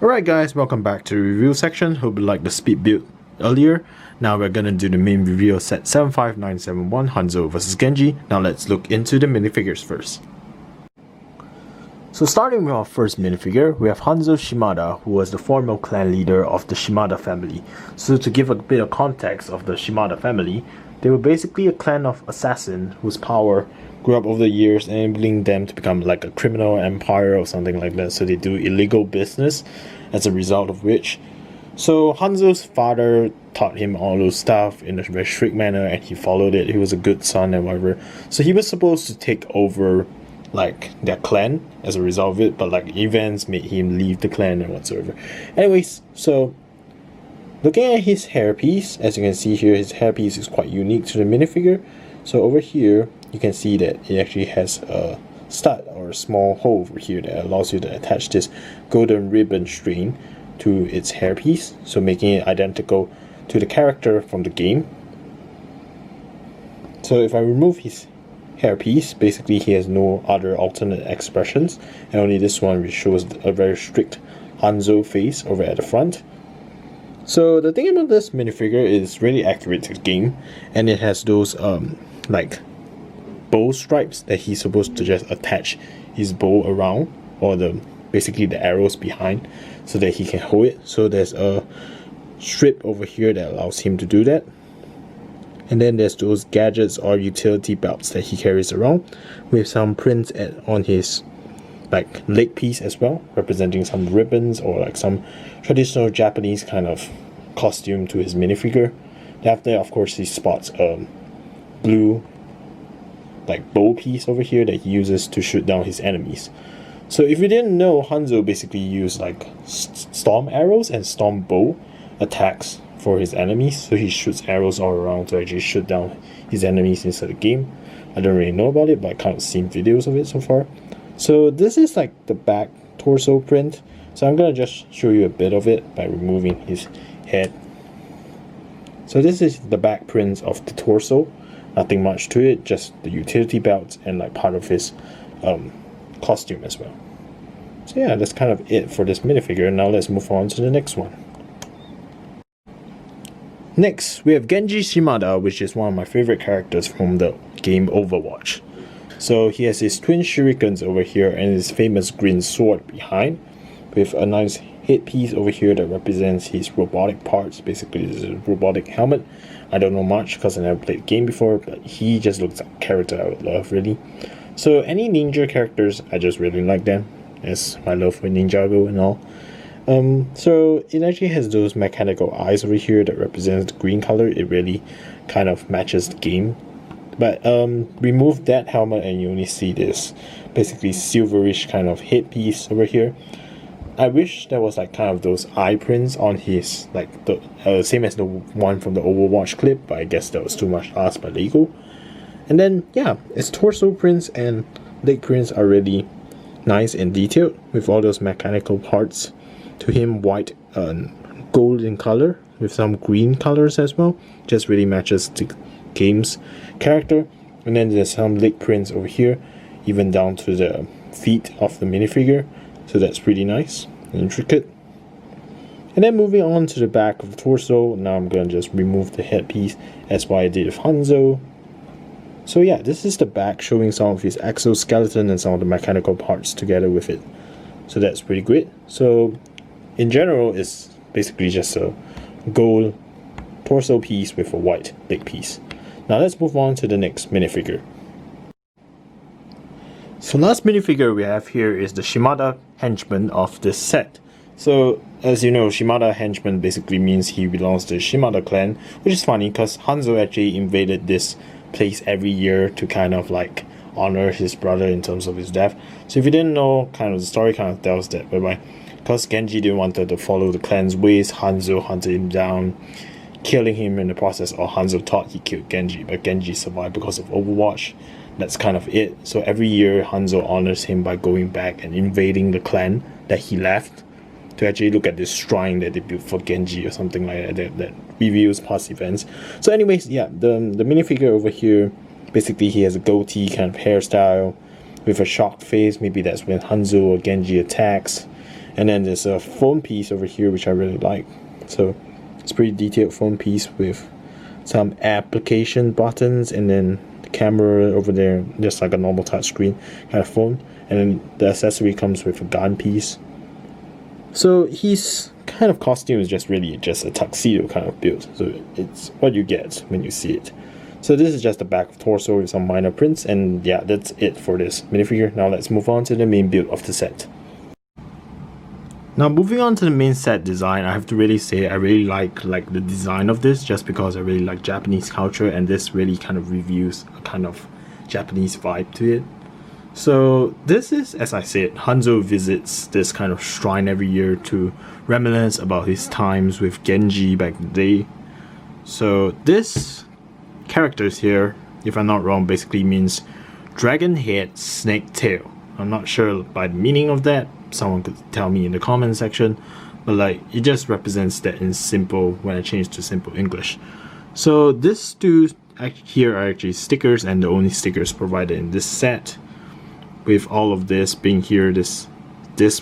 Alright guys, welcome back to the review section. Hope you liked the speed build earlier. Now we're gonna do the main review of set 75971 Hanzo vs Genji. Now let's look into the minifigures first. So starting with our first minifigure, we have Hanzo Shimada, who was the former clan leader of the Shimada family. So to give a bit of context of the Shimada family, they were basically a clan of assassins whose power grew up over the years, enabling them to become like a criminal empire or something like that. So they do illegal business as a result of which. So Hanzo's father taught him all those stuff in a very strict manner and he followed it. He was a good son and whatever. So he was supposed to take over like their clan as a result of it, but like events made him leave the clan and whatsoever. Anyways, so looking at his hairpiece, as you can see here, his hairpiece is quite unique to the minifigure. So over here, you can see that it actually has a stud or a small hole over here that allows you to attach this golden ribbon string to its hairpiece, so making it identical to the character from the game. So if I remove his hairpiece, basically he has no other alternate expressions, and only this one which shows a very strict Hanzo face over at the front. So the thing about this minifigure is really accurate to the game, and it has those like bow stripes that he's supposed to just attach his bow around, or basically the arrows behind, so that he can hold it. So there's a strip over here that allows him to do that. And then there's those gadgets or utility belts that he carries around with some prints on his like leg piece as well, representing some ribbons or like some traditional Japanese kind of costume to his minifigure. After, of course, he spots a blue like bow piece over here that he uses to shoot down his enemies. So if you didn't know, Hanzo basically used like storm arrows and storm bow attacks for his enemies. So he shoots arrows all around to actually shoot down his enemies inside the game. I don't really know about it, but I kind of seen videos of it so far. So this is like the back torso print. So I'm gonna just show you a bit of it by removing his head. So this is the back print of the torso. Nothing much to it, just the utility belts and like part of his costume as well. So yeah, that's kind of it for this minifigure. Now let's move on to the next one. Next, we have Genji Shimada, which is one of my favorite characters from the game Overwatch. So he has his twin shurikens over here and his famous green sword behind, with a nice headpiece over here that represents his robotic parts. Basically, this is a robotic helmet. I don't know much because I never played the game before, but he just looks like a character I would love, really. So any ninja characters, I just really like them. It's my love for Ninjago and all. So it actually has those mechanical eyes over here that represents the green color. It really kind of matches the game. But remove that helmet and you only see this basically silverish kind of headpiece over here. I wish there was like kind of those eye prints on his, like the same as the one from the Overwatch clip, but I guess that was too much asked by Lego. And then yeah, its torso prints and leg prints are really nice and detailed, with all those mechanical parts to him, white and gold in color with some green colors as well. Just really matches the game's character. And then there's some leg prints over here, even down to the feet of the minifigure. So that's pretty nice and intricate. And then moving on to the back of the torso, now I'm going to just remove the headpiece as what I did with Hanzo. So yeah, this is the back showing some of his exoskeleton and some of the mechanical parts together with it. So that's pretty great. So in general, it's basically just a gold torso piece with a white leg piece. Now let's move on to the next minifigure. So last minifigure we have here is the Shimada Henchman of this set. So as you know, Shimada Henchman basically means he belongs to the Shimada clan, which is funny because Hanzo actually invaded this place every year to kind of like honor his brother in terms of his death. So if you didn't know, kind of the story kind of tells that, whereby because Genji didn't want to follow the clan's ways, Hanzo hunted him down, killing him in the process, or Hanzo thought he killed Genji, but Genji survived because of Overwatch. That's kind of it. So every year Hanzo honors him by going back and invading the clan that he left to actually look at this shrine that they built for Genji or something like that that reveals past events. So anyways, yeah, the minifigure over here, basically he has a goatee kind of hairstyle, with a shocked face. Maybe that's when Hanzo or Genji attacks. And then there's a phone piece over here which I really like. So it's pretty detailed phone piece with some application buttons, and then the camera over there, just like a normal touchscreen kind of phone. And then the accessory comes with a gun piece. So his kind of costume is just really just a tuxedo kind of build. So it's what you get when you see it. So this is just the back of torso with some minor prints, and yeah, that's it for this minifigure. Now let's move on to the main build of the set. Now moving on to the main set design, I have to really say I really like the design of this, just because I really like Japanese culture, and this really kind of reveals a kind of Japanese vibe to it. So this is, as I said, Hanzo visits this kind of shrine every year to reminisce about his times with Genji back in the day. So this characters here, if I'm not wrong, basically means dragon head, snake tail. I'm not sure by the meaning of that. Someone could tell me in the comment section, but like it just represents that in simple when I change to simple English. So these two here are actually stickers, and the only stickers provided in this set, with all of this being here, this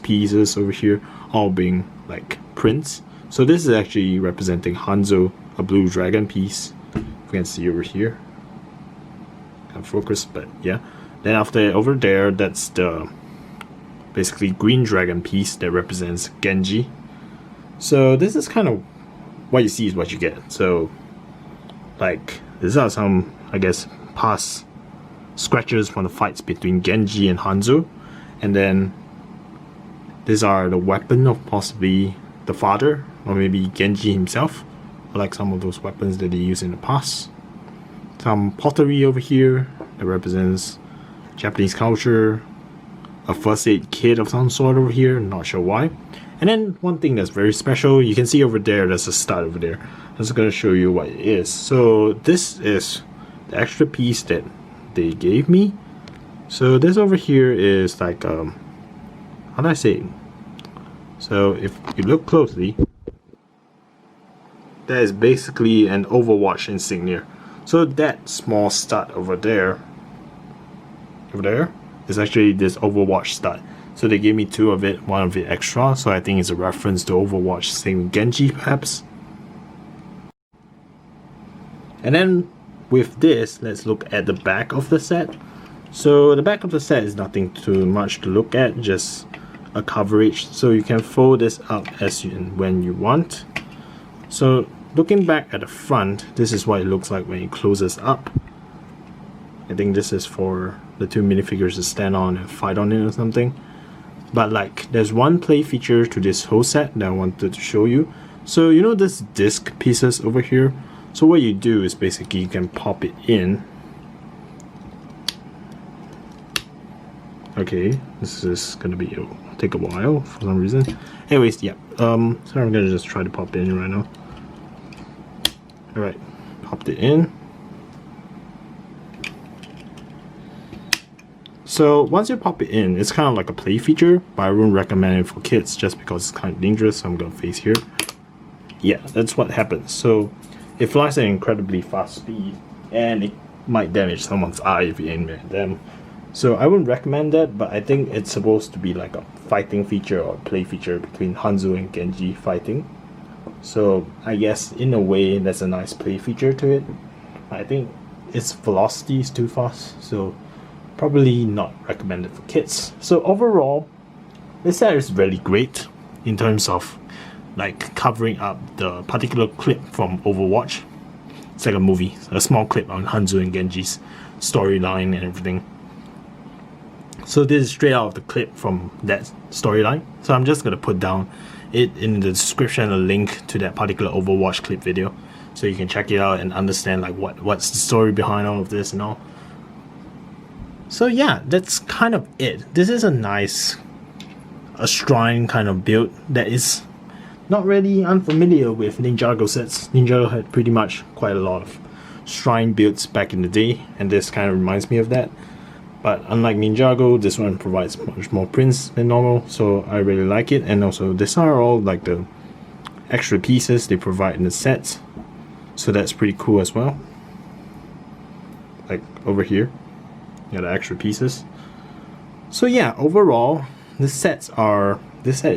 pieces over here all being like prints. So this is actually representing Hanzo, a blue dragon piece. You can see over here, can't focus, but yeah. Then after over there, that's the basically green dragon piece that represents Genji. So this is kind of what you see is what you get. So like these are some, I guess, past scratches from the fights between Genji and Hanzo, and then these are the weapon of possibly the father or maybe Genji himself, like some of those weapons that they used in the past. Some pottery over here that represents Japanese culture, a first aid kit of some sort over here, not sure why. And then one thing that's very special, you can see over there, there's a stud over there. I'm just going to show you what it is. So this is the extra piece that they gave me. So this over here is like how do I say it? So if you look closely, that is basically an Overwatch insignia. So that small stud over there is actually this Overwatch stud. So they gave me two of it, one of it extra, so I think it's a reference to Overwatch, same Genji perhaps. And then with this, let's look at the back of the set. So the back of the set is nothing too much to look at, just a coverage, so you can fold this up as when you want. So looking back at the front, this is what it looks like when it closes up. I think this is for the two minifigures to stand on and fight on it or something. But like, there's one play feature to this whole set that I wanted to show you. So you know this disc pieces over here? So what you do is basically you can pop it in. Okay, this is gonna be take a while for some reason. Anyways, yeah. So I'm gonna just try to pop it in right now. Alright, popped it in. So once you pop it in, it's kind of like a play feature, but I wouldn't recommend it for kids just because it's kind of dangerous. So I'm gonna face here. Yeah, that's what happens. So it flies at an incredibly fast speed, and it might damage someone's eye if you aim at them. So I wouldn't recommend that, but I think it's supposed to be like a fighting feature or play feature between Hanzo and Genji fighting. So I guess in a way that's a nice play feature to it. I think its velocity is too fast, so probably not recommended for kids. So overall, this set is really great in terms of like covering up the particular clip from Overwatch. It's like a movie, a small clip on Hanzo and Genji's storyline and everything. So this is straight out of the clip from that storyline. So I'm just gonna put down it in the description, a link to that particular Overwatch clip video, so you can check it out and understand like what's the story behind all of this and all. So yeah, that's kind of it. This is a nice, a shrine kind of build that is not really unfamiliar with Ninjago sets. Ninjago had pretty much quite a lot of shrine builds back in the day, and this kind of reminds me of that. But unlike Ninjago, this one provides much more prints than normal, so I really like it. And also, these are all like the extra pieces they provide in the sets, so that's pretty cool as well. Like over here, you got the extra pieces. So yeah, overall, this set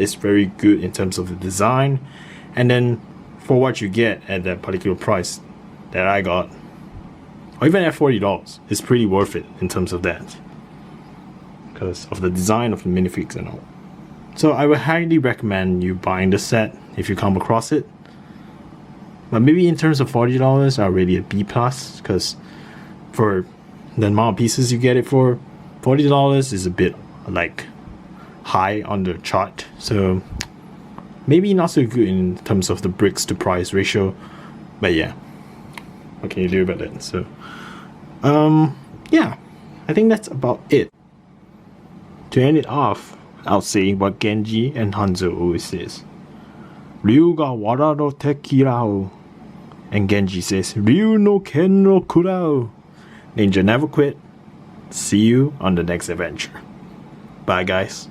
is very good in terms of the design, and then for what you get at that particular price that I got, or even at $40, it's pretty worth it in terms of that, because of the design of the minifigs and all. So I would highly recommend you buying the set if you come across it. But maybe in terms of $40, I'll rate it a B+, because for the amount of pieces you get it for, $40 is a bit like high on the chart. So maybe not so good in terms of the bricks to price ratio. But yeah, what can you do about it? So yeah, I think that's about it. To end it off, I'll say what Genji and Hanzo always says. Ryu ga wara no tekirao. And Genji says, Ryu no ken no kurao. Ninja never quit. See you on the next adventure. Bye guys.